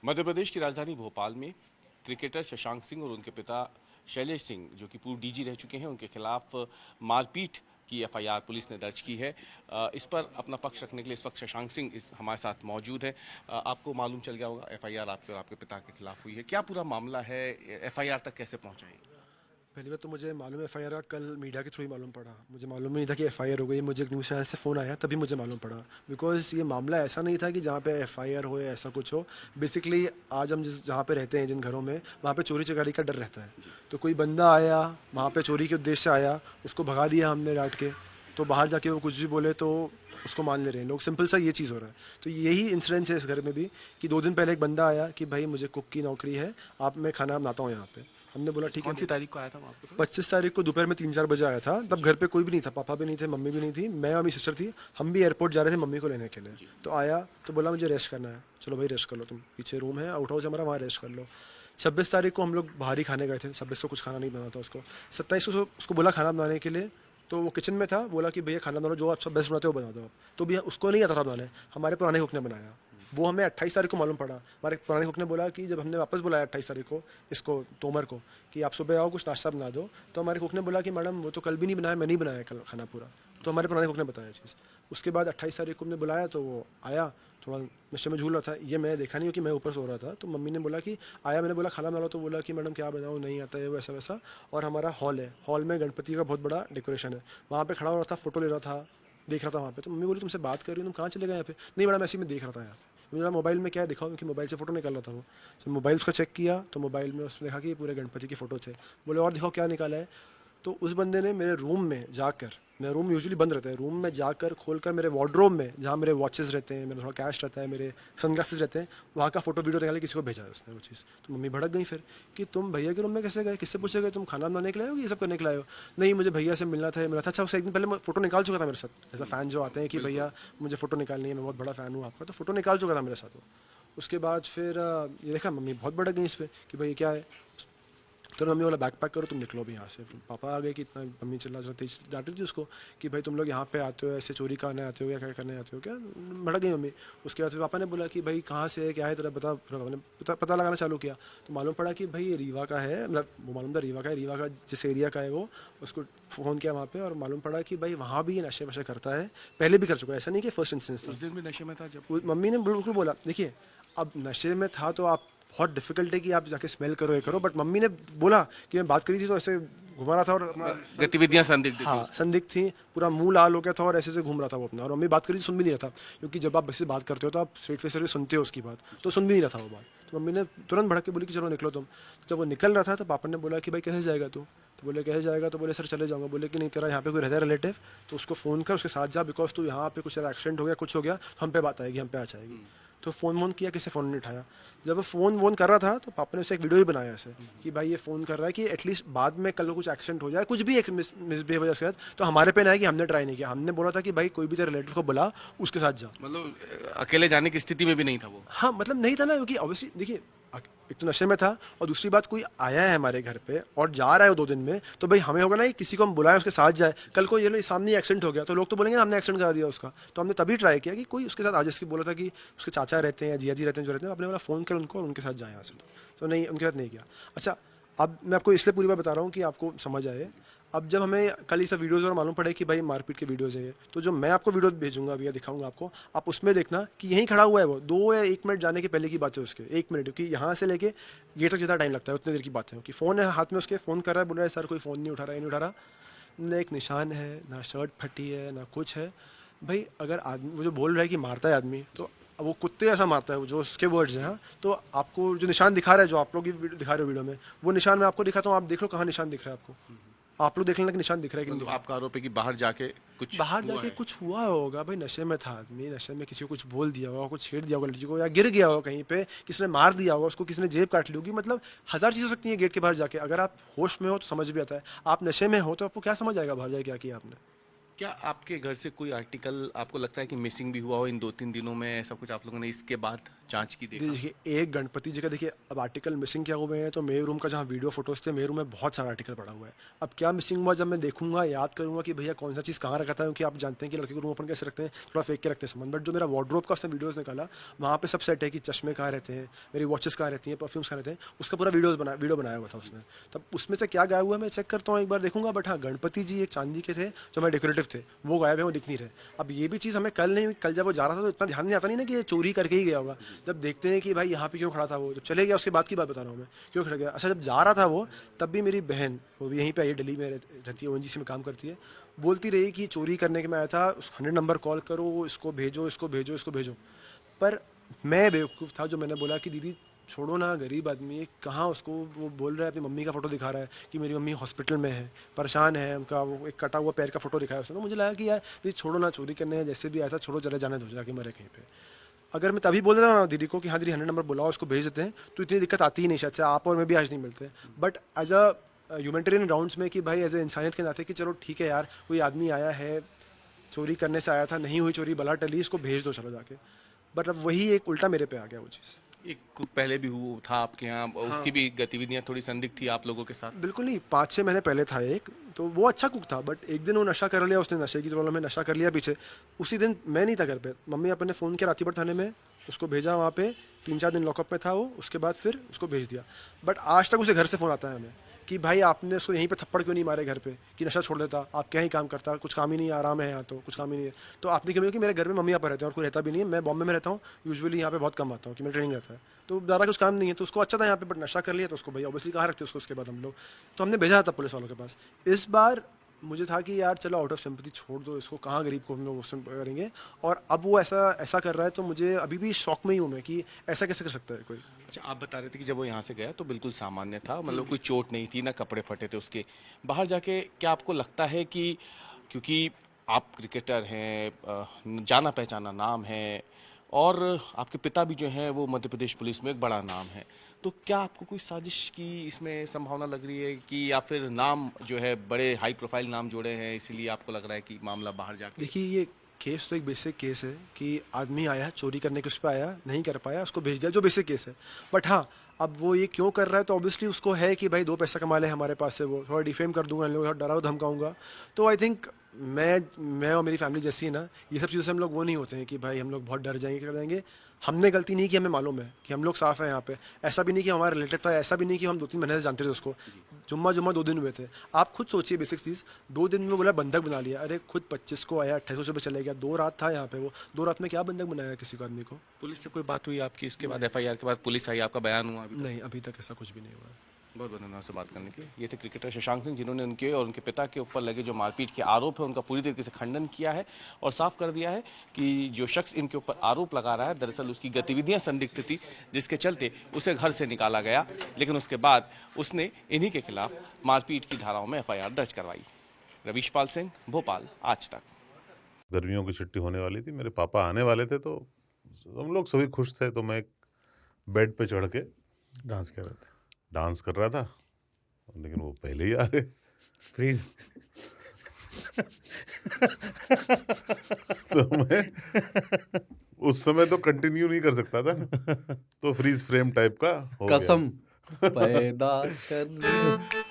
मध्य प्रदेश की राजधानी भोपाल में क्रिकेटर शशांक सिंह और उनके पिता शैलेश सिंह, जो कि पूर्व डीजी रह चुके हैं, उनके खिलाफ मारपीट की एफआईआर पुलिस ने दर्ज की है। इस पर अपना पक्ष रखने के लिए इस वक्त शशांक सिंह हमारे साथ मौजूद है। आपको मालूम चल गया होगा एफआईआर आपके और आपके पिता के खिलाफ हुई है, क्या पूरा मामला है, एफआईआर तक कैसे पहुंचा है? पहली बात तो मुझे मालूम है एफआईआर का, कल मीडिया के थ्रू ही मालूम पड़ा। मुझे मालूम नहीं था कि एफआईआर हो गई। मुझे एक न्यूज़ चैनल से फ़ोन आया तभी मुझे मालूम पड़ा, बिकॉज ये मामला ऐसा नहीं था कि जहाँ पे एफआईआर हो या ऐसा कुछ हो। बेसिकली आज हम जहाँ पे रहते हैं, जिन घरों में, वहाँ पे चोरी चकारी का डर रहता है। तो कोई बंदा आया वहाँ पे चोरी के उद्देश्य से आया, उसको भगा दिया हमने डांट के। तो बाहर जाके वो कुछ भी बोले तो उसको मान ले रहे हैं लोग। सिंपल सा ये चीज़ हो रहा है। तो यही इंसिडेंस है इस घर में भी कि 2 दिन पहले एक बंदा आया कि भाई मुझे कुक की नौकरी है, आप मैं खाना बनाता हूँ यहाँ पे। हमने बोला ठीक है। कौन सी तारीख को आया था वहाँ पे? 25 तारीख को दोपहर में 3-4 बजे आया था। तब घर पे कोई भी नहीं था, पापा भी नहीं थे, मम्मी भी नहीं थी, मैं और मेरी सिस्टर थी। हम भी एयरपोर्ट जा रहे थे मम्मी को लेने के लिए। तो आया तो बोला मुझे रेस्ट करना है। चलो भाई रेस्ट कर लो, तुम पीछे रूम है आउट हाउस हमारा, वहाँ रेस्ट कर लो। 26 तारीख को हम लोग बाहर ही खाने गए थे। 26 को कुछ खाना नहीं बना था उसको। 27 को उसको बोला खाना बनाने के लिए, तो वो किचन में था। बोला कि भैया खाना बना लो, जो आप सब बेस्ट बनाते हो वो बना दो आप। तो भैया उसको नहीं आता था बनाने, हमारे पुराने कुक ने बनाया। वो हमें 28 तारीख को मालूम पड़ा। हमारे पुराने कुक ने बोला कि जब हमने वापस बुलाया 28 तारीख को इसको, तोमर को, कि आप सुबह आओ कुछ नाश्ता बना दो, तो हमारे कुक ने बोला कि मैडम वो तो कल भी नहीं बनाया, मैं नहीं बनाया कल खाना पूरा। तो हमारे पुराने कुक ने बताया चीज़। उसके बाद 28 तारीख को हमने बुलाया तो वो आया, थोड़ा नशे में झूल रहा था। ये मैं देखा नहीं कि मैं ऊपर सो रहा था। तो मम्मी ने बोला कि आया, मैंने बोला खाना बना लो, तो बोला कि मैडम क्या बनाऊँ, नहीं आता है वो, ऐसा वैसा। और हमारा हॉल है, हॉल में गणपति का बहुत बड़ा डेकोरेशन है, वहाँ पे खड़ा हो रहा था, फोटो ले रहा था, देख रहा था वहाँ पे। तो मम्मी बोली तुमसे बात कर रही हूँ, तुम कहाँ चले गए यहाँ पे? नहीं मैडम ऐसे ही मैं देख रहा था यहाँ। मेरा मोबाइल में क्या है दिखाओ, क्योंकि मोबाइल से फोटो निकाल रहा था वो। जब मोबाइल उसका चेक किया तो मोबाइल में उसने देखा कि पूरे गणपति की फ़ोटो थे। बोले और दिखाओ क्या निकाला है। तो उस बंदे ने मेरे रूम में जाकर, मेरा रूम यूजुअली बंद रहता है, रूम में जाकर खोलकर मेरे वार्डरोब में, जहाँ मेरे वॉचेस रहते हैं, मेरा थोड़ा कैश रहता है, मेरे सनग्लासेस रहते हैं, वहाँ का फोटो वीडियो निकाल किसी को भेजा है उसने वो चीज़। तो मम्मी भड़क गई फिर कि तुम भैया के रूम में कैसे गए, किससे पूछे गए, तुम खाना बनाने के लिए हो, ये सब करने के लिए हो? नहीं मुझे भैया से मिलना था, मिला था। अच्छा उससे एक दिन पहले मैं फोटो निकाल चुका था मेरे साथ। ऐसा फ़ैन जो आते हैं कि भैया मुझे फोटो निकालनी है, मैं बहुत बड़ा फ़ैन हूँ आपका, तो फोटो निकाल चुका था मेरे साथ वो। उसके बाद फिर ये देखा, मम्मी बहुत भड़क गई इस पर कि भाई क्या है। तो मम्मी बोला बैग पैक करो, तुम निकलो भी यहाँ से। फिर पापा आ गए कि इतना, मम्मी चिल्ला तेज डांट रही थी उसको कि भाई तुम लोग यहाँ पे आते हो ऐसे चोरी करने आते हो या क्या करने आते हो क्या, भड़क गई मम्मी। उसके बाद फिर पापा ने बोला कि भाई कहाँ से है, क्या है तेरा, बता। फिर पापा ने पता लगाना चालू किया तो मालूम पड़ा कि भाई ये रीवा का है, मतलब वो मालूम था रीवा का है, रीवा का जिस एरिया का है वो। उसको फ़ोन किया वहाँ पे और मालूम पड़ा कि भाई वहाँ भी ये नशे वशे करता है, पहले भी कर चुका है, ऐसा नहीं कि फर्स्ट इंस्टेंस। उस दिन भी नशे में था जब? मम्मी ने बिल्कुल बोला देखिए अब नशे में था तो आप, बहुत डिफिकल्ट है कि आप जाके स्मेल करो ये करो, बट मम्मी ने बोला कि मैं बात करी थी तो ऐसे घुमा रहा था और गतिविधियां संदिग्ध थी। हाँ संदिग्ध थी, पूरा मुंह लाल हो गया था और ऐसे से घूम रहा था वो अपना। और मम्मी बात करी सुन भी नहीं रहा था, क्योंकि जब आप वैसे बात करते हो तो आप स्ट्रेट फेस से सुनते हो उसकी बात, तो सुन भी नहीं रहा था वो बात। तो मम्मी ने तुरंत भड़क के बोली कि चलो निकलो तुम। जब वो निकल रहा था तो पापा ने बोला कि भाई कैसे जाएगा तू, तो बोले कैसे जाएगा, तो बोले सर चले जाऊँगा। बोले कि नहीं तेरा यहाँ पे कोई रहता है रिलेटिव, तो उसको फ़ोन कर, उसके साथ जा, बिकॉज तू यहाँ पे कुछ एक्सीडेंट हो गया, कुछ हो गया तो हम पे बात आएगी, हम पे आ जाएगी। तो फ़ोन वोन किया, किसी फ़ोन नहीं उठाया। जब वो फ़ोन वोन कर रहा था तो पापा ने उसे एक वीडियो ही बनाया ऐसे कि भाई ये फ़ोन कर रहा है कि एटलीस्ट बाद में कल को कुछ एक्सीडेंट हो जाए, कुछ भी एक मिसबिहेव हो जाए तो हमारे पे ना है कि हमने ट्राई नहीं किया। हमने बोला था कि भाई कोई भी तेरे रिलेटिव को बुला, उसके साथ जा। मतलब अकेले जाने की स्थिति में भी नहीं था वो? हाँ मतलब नहीं था ना, क्योंकि ऑब्वियसली देखिए एक तो नशे में था और दूसरी बात कोई आया है हमारे घर पे और जा रहा है वो 2 दिन में, तो भाई हमें होगा ना कि किसी को हम बुलाएं उसके साथ जाए। कल को ये लो सामने एक्सीडेंट हो गया तो लोग तो बोलेंगे ना हमने एक्सीडेंट करा दिया उसका। तो हमने तभी ट्राई किया कि कोई उसके साथ आज, जैसे बोला था कि उसके चाचा रहते हैं या जिया जी रहते हैं जो रहते हैं, अपने वाला फ़ोन कर उनको और उनके साथ जाए यहाँ से। तो नहीं, उनके साथ नहीं किया। अच्छा अब मैं आपको इसलिए पूरी बात बता रहा हूँ कि आपको समझ आए। अब जब हमें कल ये सब वीडियोज़ और मालूम पड़े कि भाई मारपीट के वीडियोज़ हैं ये, तो जो मैं आपको वीडियो भेजूंगा भैया, दिखाऊंगा आपको, आप उसमें देखना कि यहीं खड़ा हुआ है वो। 2 या 1 मिनट जाने के पहले की बात है उसके, 1 मिनट, क्योंकि यहाँ से लेके गेट तक जितना टाइम लगता है उतनी देर की बात है। कि फ़ोन है हाथ में उसके, फ़ोन कर रहा है, बोल रहा है सर कोई फ़ोन नहीं उठा रहा है, नहीं उठा रहा। ना एक निशान है, ना शर्ट फटी है, ना कुछ है। भाई अगर आदमी वो जो बोल रहा है कि मारता है आदमी, तो वो कुत्ते ऐसा मारता है, वो जो उसके वर्ड्स हैं। हाँ तो आपको जो निशान दिखा रहा है, जो आप लोग दिखा रहे हो वीडियो में, वो निशान मैं आपको दिखाता हूँ, आप देख लो कहाँ निशान दिख रहा है आपको। आप लोग देख लेना कि निशान दिख रहा है कि नहीं दिख रहा है। आपका आरोप है कि बाहर जाके कुछ हुआ होगा भाई, नशे में था आदमी, नशे में किसी को कुछ बोल दिया होगा, कुछ छेड़ दिया होगा लड़की को, या गिर गया होगा कहीं पे, किसी ने मार दिया होगा उसको, किसी ने जेब काट ली होगी। मतलब 1000 चीज़ हो सकती है गेट के बाहर जाके। अगर आप होश में हो तो समझ भी आता है, आप नशे में हो तो आपको क्या समझ आएगा बाहर जाके क्या किया आपने। क्या आपके घर से कोई आर्टिकल आपको लगता है कि मिसिंग भी हुआ हो इन 2-3 दिनों में, ऐसा कुछ आप लोगों ने इसके बाद जांच की देखा? देखिए, एक गणपति जी का देखिए, अब आर्टिकल मिसिंग क्या हुए हैं, तो मेरे रूम का जहाँ वीडियो फोटोज थे, मेरे रूम में बहुत सारा आर्टिकल पड़ा हुआ है। अब क्या मिसिंग हुआ, जब मैं देखूंगा, याद करूंगा कि भैया कौन सा चीज़ कहाँ रखा था, क्योंकि आप जानते हैं कि लड़के को रूम ओपन कैसे रखते हैं, थोड़ा फेंक के रखते हैं सामान। बट जो मेरा वार्डरोब का उसने वीडियोज़ निकाला, वहाँ पे सब सेट है कि चश्मे कहाँ रहते हैं, मेरी वॉचेस कहाँ रहती हैं, परफ्यूम्स कहाँ रहते हैं, उसका पूरा वीडियो बनाया हुआ था उसने। तब उसमें से क्या गायब हुआ मैं चेक करता हूँ, एक बार देखूंगा। बट हाँ, गणपति जी एक चांदी के थे जो हमारे डेकोरेटिव थे, वो गायब है, वो दिख नहीं रहे। अब ये भी चीज़ हमें कल नहीं हुई, कल जब वो जा रहा था तो इतना ध्यान नहीं आता नहीं ना कि ये चोरी करके ही गया होगा। जब देखते हैं कि भाई यहाँ पे क्यों खड़ा था, वो जब चले गया उसके बाद की बात बता रहा हूँ मैं, क्यों खड़ा गया। अच्छा, जब जा रहा था वो, तब भी मेरी बहन, वो भी यहीं पे आई, दिल्ली में रहती है, ओएनजीसी में काम करती है, बोलती रही कि चोरी करने के मैं आया था, 100 नंबर कॉल करो, इसको भेजो, इसको भेजो, इसको भेजो। पर मैं बेवकूफ़ था जो मैंने बोला कि दीदी छोड़ो ना, गरीब आदमी है, कहाँ उसको, वो बोल रहा है अपनी मम्मी का फोटो दिखा रहा है कि मेरी मम्मी हॉस्पिटल में है, परेशान है, उनका वो एक कटा हुआ पैर का फोटो दिखाया उसने। तो मुझे लगा कि यार दीदी छोड़ो ना, चोरी करने हैं, जैसे भी आया था छोड़ो, चले जाने दो, जाके मरे कहीं पे। अगर मैं तभी बोल देता ना दीदी को कि हाँ दीदी 100 नंबर बुलाओ, उसको भेज देते हैं, तो इतनी दिक्कत आती ही नहीं। शायद से आप और मैं भी आज नहीं मिलते। But as a humanitarian grounds में कि भाई एज ए इंसानियत के नाते कि चलो ठीक है यार, कोई आदमी आया है, चोरी करने से आया था, नहीं हुई चोरी, बला टली, इसको भेज दो चलो जाके। बट अब वही एक उल्टा मेरे पे आ गया वो चीज़। एक कुछ पहले भी हुआ था आपके यहाँ, उसकी भी गतिविधियां थोड़ी संदिग्ध थी आप लोगों के साथ? बिल्कुल नहीं, 5-6 महीने पहले था एक, तो वो अच्छा कुक था। बट एक दिन वो नशा कर लिया, उसने नशे की प्रॉब्लम में नशा कर लिया पीछे। उसी दिन मैं नहीं था घर पे, मम्मी पापा ने फ़ोन किया रातीपुर थाने में, उसको भेजा वहाँ पे, 3-4 दिन लॉकअप में था वो, उसके बाद फिर उसको भेज दिया। बट आज तक उसे घर से फ़ोन आता है हमें कि भाई आपने उसको यहीं पे थप्पड़ क्यों नहीं मारे घर पे, कि नशा छोड़ देता, आप क्या ही काम करता, कुछ काम ही नहीं है, आराम है यहाँ, तो कुछ काम ही नहीं है। तो आपने क्यों, कि मेरे घर में मम्मी पापा रहते हैं और कोई रहता भी नहीं है, मैं बॉम्बे में रहता हूँ, यूजुअली यहाँ पे बहुत कम आता हूँ, कि मेरा ट्रेनिंग रहता है, तो ज़्यादा कुछ काम नहीं है। तो उसको अच्छा था यहाँ पे, बट नशा कर लिया, तो उसको भाई ऑब्वियसली कहाँ रखते उसको उसके बाद हम लोग। तो हमने भेजा था पुलिस वालों के पास। इस बार मुझे था कि यार चलो आउट ऑफ सिंपैथी छोड़ दो इसको, कहाँ गरीब को हम लोग उसमें करेंगे। और अब वो ऐसा ऐसा कर रहा है, तो मुझे अभी भी शौक में ही हूँ मैं कि ऐसा कैसे कर सकता है कोई। अच्छा, आप बता रहे थे कि जब वो यहाँ से गया तो बिल्कुल सामान्य था, मतलब कोई चोट नहीं थी, ना कपड़े फटे थे उसके। बाहर जाके क्या आपको लगता है कि क्योंकि आप क्रिकेटर हैं, जाना पहचाना नाम है, और आपके पिता भी जो हैं वो मध्य प्रदेश पुलिस में एक बड़ा नाम है, तो क्या आपको कोई साजिश की इसमें संभावना लग रही है, कि या फिर नाम जो है बड़े हाई प्रोफाइल नाम जोड़े हैं इसलिए आपको लग रहा है कि मामला बाहर जाके? देखिए, ये केस तो एक बेसिक केस है कि आदमी आया, चोरी करने के उस पर आया, नहीं कर पाया, उसको भेज दिया, जो बेसिक केस है। बट हाँ, अब वो ये क्यों कर रहा है, तो ऑब्वियसली उसको है कि भाई 2 पैसा कमा ले हमारे पास से, वो थोड़ा डिफेम कर दूंगा इन लोगों को, थोड़ा डराओ धमकाऊंगा। तो आई थिंक मैं और मेरी फैमिली जैसी है ना, ये सब चीज़ों से हम लोग वो नहीं होते हैं कि भाई हम लोग बहुत डर जाएंगे, कर जाएंगे। हमने गलती नहीं की, हमें मालूम है कि हम लोग साफ हैं यहाँ पे। ऐसा भी नहीं कि हमारा रिलेटेड था, ऐसा भी नहीं कि हम 2-3 महीने से जानते थे उसको। जुम्मा 2 दिन हुए थे। आप खुद सोचिए बेसिक चीज़, 2 दिन में बोला बंधक बना लिया। अरे खुद 25 को आया, 28 पे चले गया, 2 रात था यहाँ पे वो, 2 रात में क्या बंधक बनाया किसी को, आदमी को? पुलिस से कोई बात हुई आपकी इसके बाद? एफआईआर के बाद पुलिस आई, आपका बयान हुआ अभी तक? नहीं, अभी तक ऐसा कुछ भी नहीं हुआ। बहुत बहुत धन्यवाद से बात करने के लिए। ये थे क्रिकेटर शशांक सिंह, जिन्होंने उनके और उनके पिता के ऊपर लगे जो मारपीट के आरोप है उनका पूरी तरीके से खंडन किया है और साफ कर दिया है कि जो शख्स इनके ऊपर आरोप लगा रहा है दरअसल उसकी गतिविधियां संदिग्ध थी, जिसके चलते उसे घर से निकाला गया, लेकिन उसके बाद उसने इन्हीं के खिलाफ मारपीट की धाराओं में एफआईआर दर्ज करवाई। रवीश पाल सिंह, भोपाल, आज तक। गर्मियों की छुट्टी होने वाली थी, मेरे पापा आने वाले थे, तो हम लोग सभी खुश थे। तो मैं एक बेड पे चढ़ के डांस कर रहा था, लेकिन वो पहले ही आ गए। प्लीज तो मैं उस समय तो कंटिन्यू नहीं कर सकता था ना, तो फ्रीज फ्रेम टाइप का हो गया। कसम पैदा कर